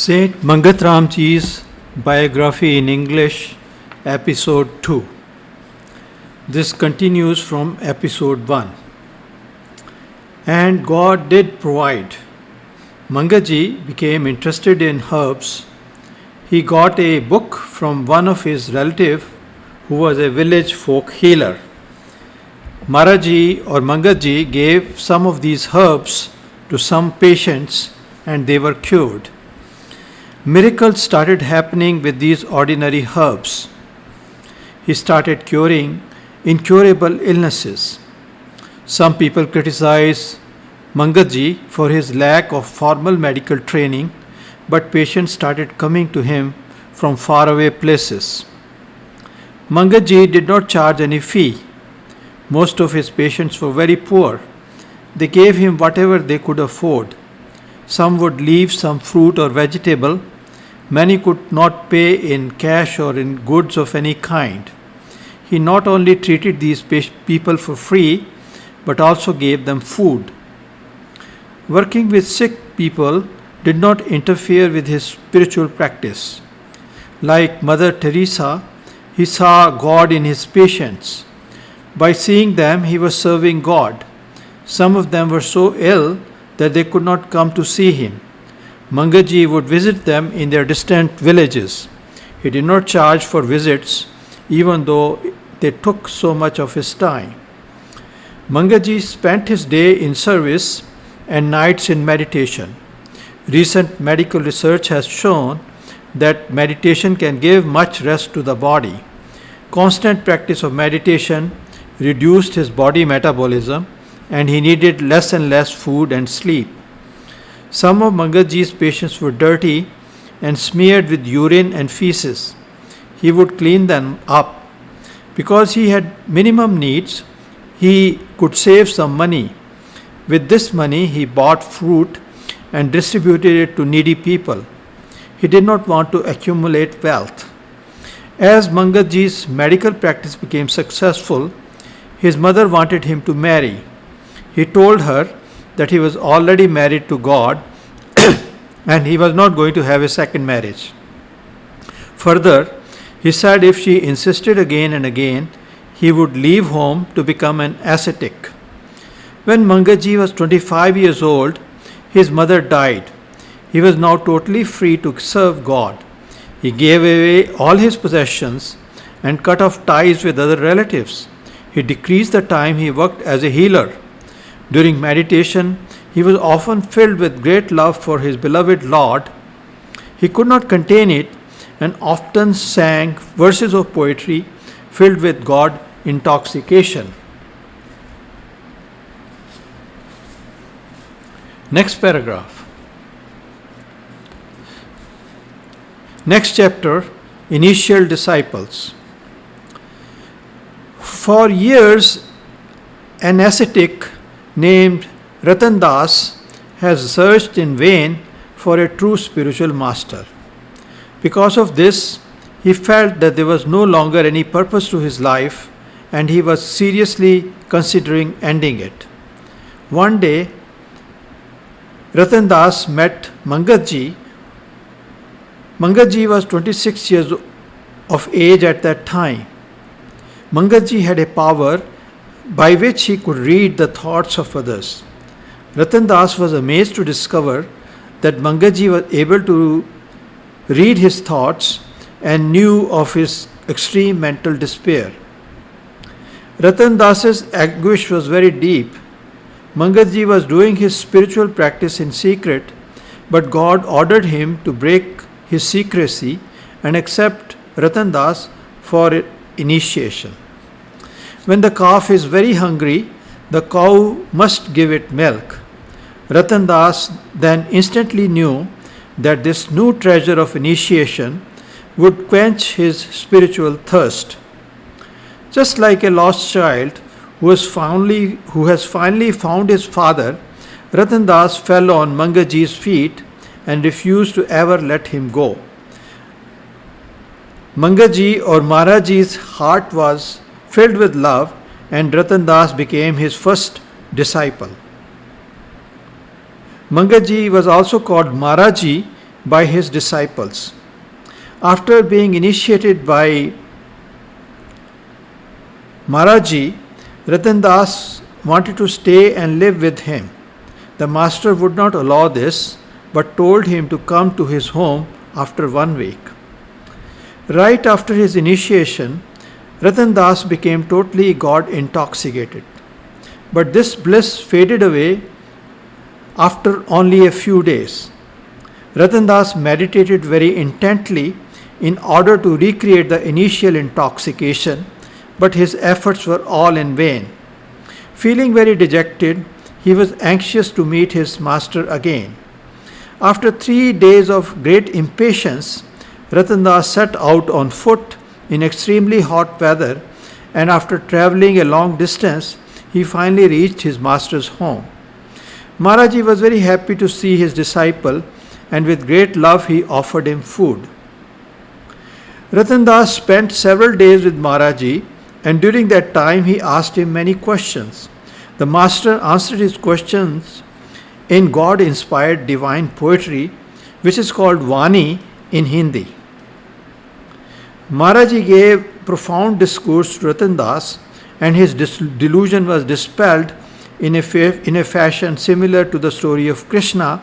Saint Mangat Ram Ji's biography in English, episode 2. This continues from episode 1. And God did provide. Mangat Ji became interested in herbs. He got a book from one of his relatives who was a village folk healer. Maharaji or Mangat Ji gave some of these herbs to some patients and they were cured. Miracles started happening with these ordinary herbs. He started curing incurable illnesses. Some people criticize Mangat Ji for his lack of formal medical training, but patients started coming to him from faraway places. Mangat Ji did not charge any fee. Most of his patients were very poor. They gave him whatever they could afford. Some would leave some fruit or vegetable. Many could not pay in cash or in goods of any kind. He not only treated these people for free, but also gave them food. Working with sick people did not interfere with his spiritual practice. Like Mother Teresa, he saw God in his patients. By seeing them, he was serving God. Some of them were so ill that they could not come to see him. Mangat Ji would visit them in their distant villages. He did not charge for visits, even though they took so much of his time. Mangat Ji spent his day in service and nights in meditation. Recent medical research has shown that meditation can give much rest to the body. Constant practice of meditation reduced his body metabolism and he needed less and less food and sleep. Some of Mangat Ji's patients were dirty and smeared with urine and feces. He would clean them up. Because he had minimum needs, he could save some money. With this money, he bought fruit and distributed it to needy people. He did not want to accumulate wealth. As Mangat Ji's medical practice became successful, his mother wanted him to marry. He told her that he was already married to God and he was not going to have a second marriage. Further, he said if she insisted again and again, he would leave home to become an ascetic. When Mangat Ji was 25 years old, his mother died. He was now totally free to serve God. He gave away all his possessions and cut off ties with other relatives. He decreased the time he worked as a healer. During meditation, he was often filled with great love for his beloved Lord. He could not contain it and often sang verses of poetry filled with God intoxication. Next paragraph. Next chapter, Initial Disciples. For years, an ascetic named Ratan Das has searched in vain for a true spiritual master. Because of this, he felt that there was no longer any purpose to his life and he was seriously considering ending it. One day, Ratan Das met Mangat Ji. Mangat Ji was 26 years of age at that time. Mangat Ji had a power by which he could read the thoughts of others. Ratan Das was amazed to discover that Mangat Ji was able to read his thoughts and knew of his extreme mental despair. Ratan Das's anguish was very deep. Mangat Ji was doing his spiritual practice in secret, but God ordered him to break his secrecy and accept Ratan Das for initiation. When the calf is very hungry, the cow must give it milk. Ratan Das then instantly knew that this new treasure of initiation would quench his spiritual thirst. Just like a lost child who has finally found his father, Ratan Das fell on Mangat Ji's feet and refused to ever let him go. Mangat Ji or Maharaji's heart was filled with love and Ratan Das became his first disciple. Mangat Ji was also called Maharaji by his disciples. After being initiated by Maharaji, Ratan Das wanted to stay and live with him. The master would not allow this, but told him to come to his home after 1 week. Right after his initiation, Ratan Das became totally God intoxicated. But this bliss faded away after only a few days. Ratan Das meditated very intently in order to recreate the initial intoxication, but his efforts were all in vain. Feeling very dejected, he was anxious to meet his master again. After 3 days of great impatience, Ratan Das set out on foot in extremely hot weather, and after travelling a long distance, he finally reached his master's home. Maharaji was very happy to see his disciple, and with great love he offered him food. Ratan Das spent several days with Maharaji, and during that time he asked him many questions. The master answered his questions in God-inspired divine poetry, which is called Vani in Hindi. Maharaji gave profound discourse to Ratan Das, and his delusion was dispelled in a fashion similar to the story of Krishna,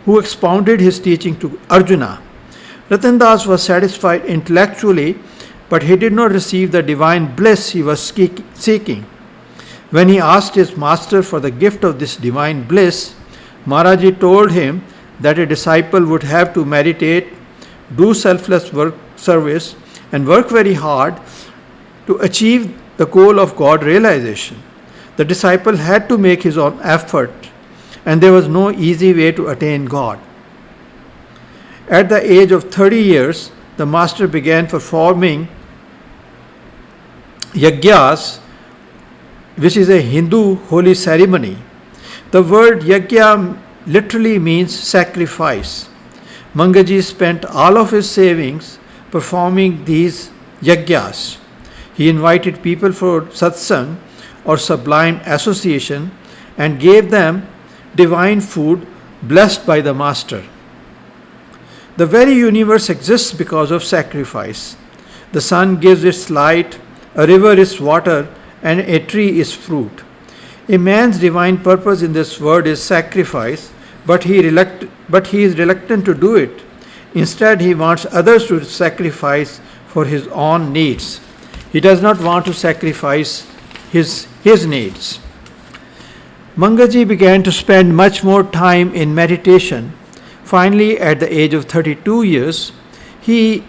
who expounded his teaching to Arjuna. Ratan Das was satisfied intellectually, but he did not receive the divine bliss he was seeking. When he asked his master for the gift of this divine bliss, Maharaji told him that a disciple would have to meditate, do selfless work service, and work very hard to achieve the goal of God realization. The disciple had to make his own effort, and there was no easy way to attain God. At the age of 30 years, the master began performing yagyas, which is a Hindu holy ceremony. The word yagya literally means sacrifice. Mangaji spent all of his savings performing these yagyas. He invited people for satsang or sublime association and gave them divine food blessed by the master. The very universe exists because of sacrifice. The sun gives its light, a river is water, and a tree is fruit. A man's divine purpose in this world is sacrifice, but he is reluctant to do it. Instead, he wants others to sacrifice for his own needs. He does not want to sacrifice his needs. Mangaji began to spend much more time in meditation. Finally, at the age of 32 years, he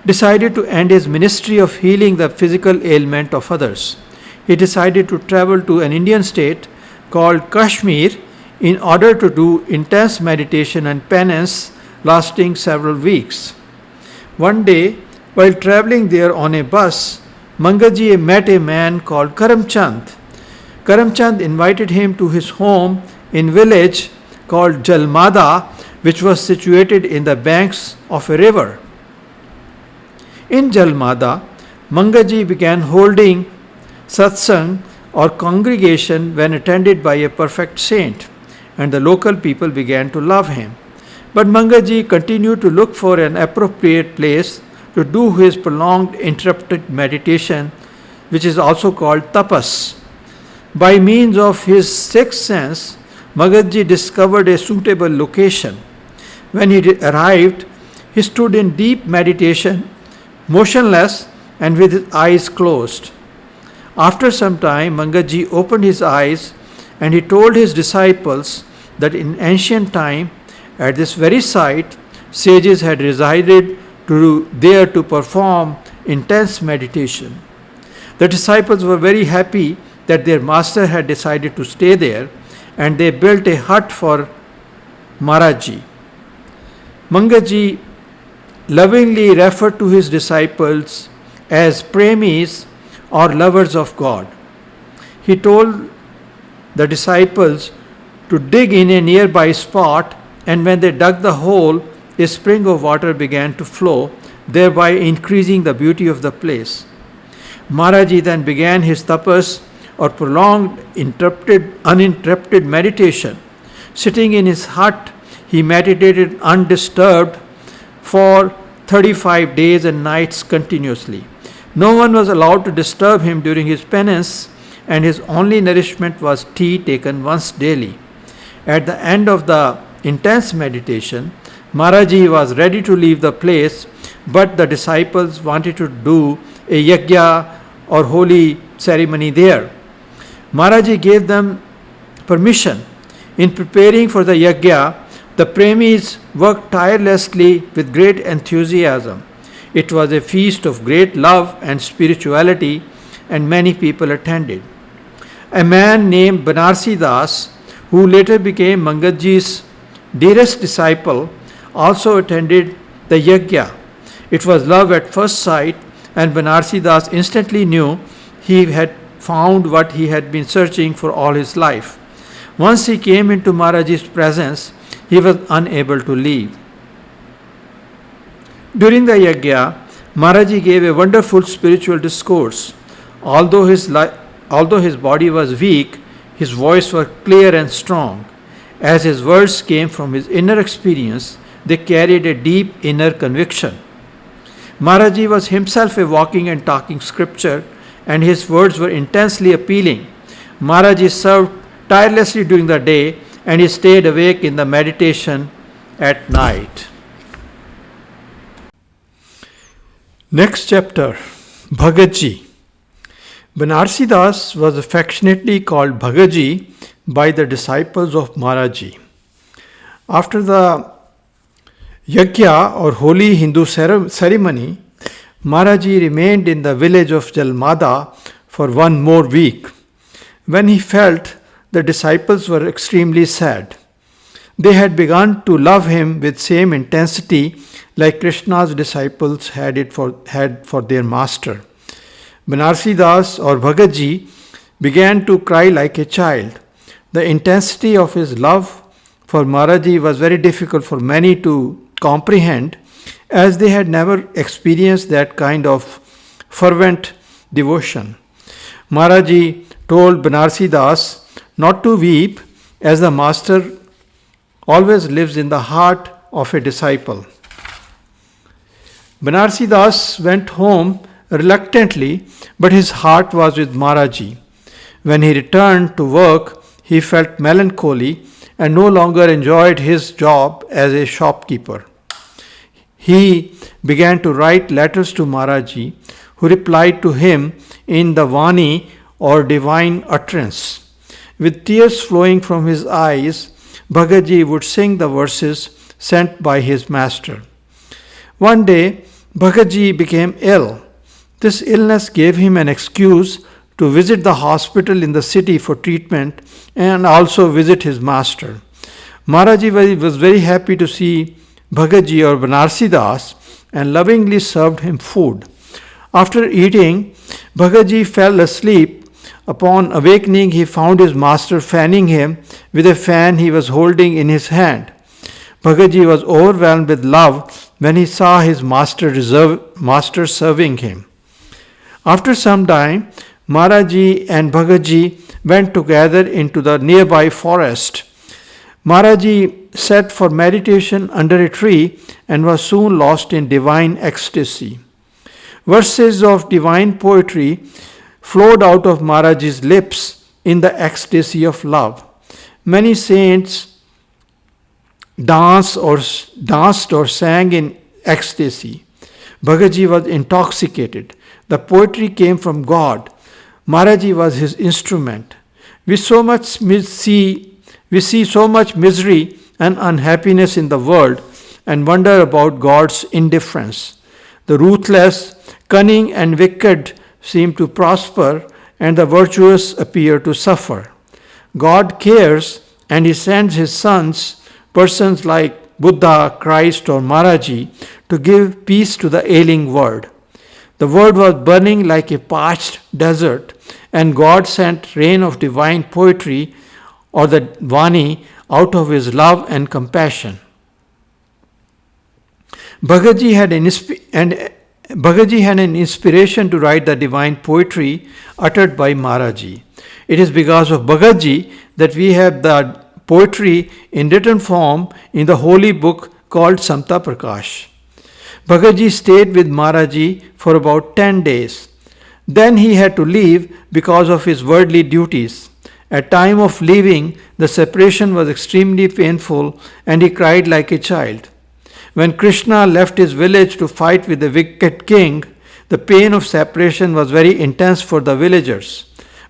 decided to end his ministry of healing the physical ailment of others. He decided to travel to an Indian state called Kashmir in order to do intense meditation and penance lasting several weeks. One day, while traveling there on a bus, Mangaji met a man called Karamchand. Karamchand invited him to his home in village called Jalmada, which was situated in the banks of a river. In Jalmada, Mangaji began holding satsang or congregation when attended by a perfect saint, and the local people began to love him. But Mangaji continued to look for an appropriate place to do his prolonged interrupted meditation, which is also called tapas. By means of his sixth sense, Mangaji discovered a suitable location. When he arrived, he stood in deep meditation, motionless and with his eyes closed. After some time, Mangaji opened his eyes and he told his disciples that in ancient time, at this very site, sages had resided there to perform intense meditation. The disciples were very happy that their master had decided to stay there, and they built a hut for Maharaji. Mangaji lovingly referred to his disciples as premis or lovers of God. He told the disciples to dig in a nearby spot, and when they dug the hole, a spring of water began to flow, thereby increasing the beauty of the place. Maharaji then began his tapas or prolonged uninterrupted meditation. Sitting in his hut, he meditated undisturbed for 35 days and nights continuously. No one was allowed to disturb him during his penance, and his only nourishment was tea taken once daily. At the end of the intense meditation, Maharaji was ready to leave the place, but the disciples wanted to do a yajna or holy ceremony there. Maharaji gave them permission. In preparing for the yajna, the Premis worked tirelessly with great enthusiasm. It was a feast of great love and spirituality, and many people attended. A man named Banarsi Das, who later became Mangat Ji's dearest disciple, also attended the yajna. It was love at first sight, and Banarsi Das instantly knew he had found what he had been searching for all his life. Once he came into Maharaji's presence, he was unable to leave. During the yajna, Maharaji gave a wonderful spiritual discourse. Although his body was weak, his voice was clear and strong. As his words came from his inner experience, they carried a deep inner conviction. Maharaji was himself a walking and talking scripture, and his words were intensely appealing. Maharaji served tirelessly during the day, and he stayed awake in the meditation at night. Next chapter, Bhagatji. Banarsi Das was affectionately called Bhagatji by the disciples of Maharaji. After the yajna or holy Hindu ceremony, Maharaji remained in the village of Jalmada for one more week. When he felt the disciples were extremely sad. They had begun to love him with same intensity like Krishna's disciples had for their master. Banarsi Das or Bhagatji began to cry like a child. The intensity of his love for Maharaji was very difficult for many to comprehend, as they had never experienced that kind of fervent devotion. Maharaji told Banarsi Das not to weep, as the master always lives in the heart of a disciple. Banarsi Das went home reluctantly, but his heart was with Maharaji. When he returned to work, he felt melancholy and no longer enjoyed his job as a shopkeeper. He began to write letters to Maharaji, who replied to him in the Vani or divine utterance. With tears flowing from his eyes, Bhagatji would sing the verses sent by his master. One day, Bhagatji became ill. This illness gave him an excuse to visit the hospital in the city for treatment and also visit his master. Maharaji was very happy to see Bhagatji or Banarsi Das and lovingly served him food. After eating, Bhagatji fell asleep. Upon awakening, he found his master fanning him with a fan he was holding in his hand. Bhagatji was overwhelmed with love when he saw his master serving him. After some time, Maharaji and Bhagatji went together into the nearby forest. Maharaji sat for meditation under a tree and was soon lost in divine ecstasy. Verses of divine poetry flowed out of Maharaji's lips in the ecstasy of love. Many saints danced or sang in ecstasy. Bhagatji was intoxicated. The poetry came from God. Maharaji was his instrument. We see so much misery and unhappiness in the world and wonder about God's indifference. The ruthless, cunning, and wicked seem to prosper, and the virtuous appear to suffer. God cares, and He sends His sons, persons like Buddha, Christ, or Maharaji, to give peace to the ailing world. The world was burning like a parched desert, and God sent rain of divine poetry, or the Vani, out of His love and compassion. Bhagatji had an inspiration to write the divine poetry uttered by Maharaji. It is because of Bhagatji that we have the poetry in written form in the holy book called Samta Prakash. Bhagatji stayed with Maharaji for about 10 days. Then he had to leave because of his worldly duties. At time of leaving, the separation was extremely painful and he cried like a child. When Krishna left his village to fight with the wicked king, the pain of separation was very intense for the villagers.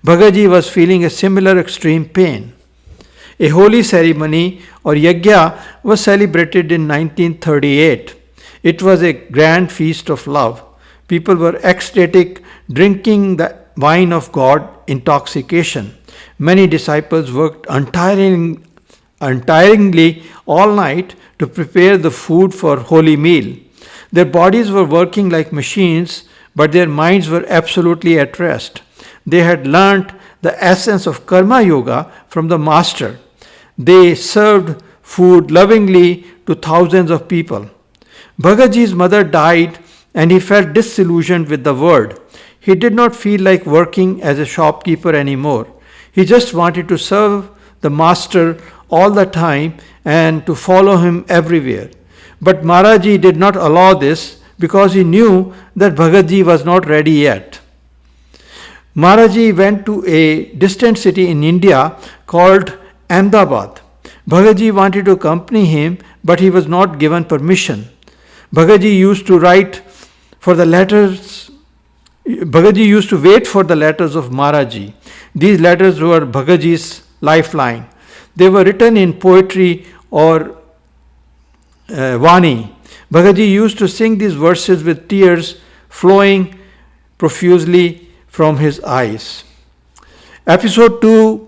Bhagatji was feeling a similar extreme pain. A holy ceremony or yajna was celebrated in 1938. It was a grand feast of love. People were ecstatic, drinking the wine of God intoxication. Many disciples worked untiringly all night to prepare the food for holy meal. Their bodies were working like machines, but their minds were absolutely at rest. They had learnt the essence of karma yoga from the master. They served food lovingly to thousands of people. Bhagatji's mother died and he felt disillusioned with the world. He did not feel like working as a shopkeeper anymore. He just wanted to serve the master all the time and to follow him everywhere. But Maharaji did not allow this because he knew that Bhagatji was not ready yet. Maharaji went to a distant city in India called Ahmedabad. Bhagatji wanted to accompany him, but he was not given permission. Bhagatji used to wait for the letters of Maharaji. These letters were Bhagatji's lifeline. They were written in poetry or Vani. Bhagatji used to sing these verses with tears flowing profusely from his eyes. Episode 2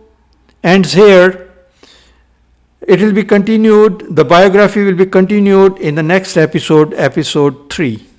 ends here. It will be continued, the biography will be continued in the next episode, episode 3.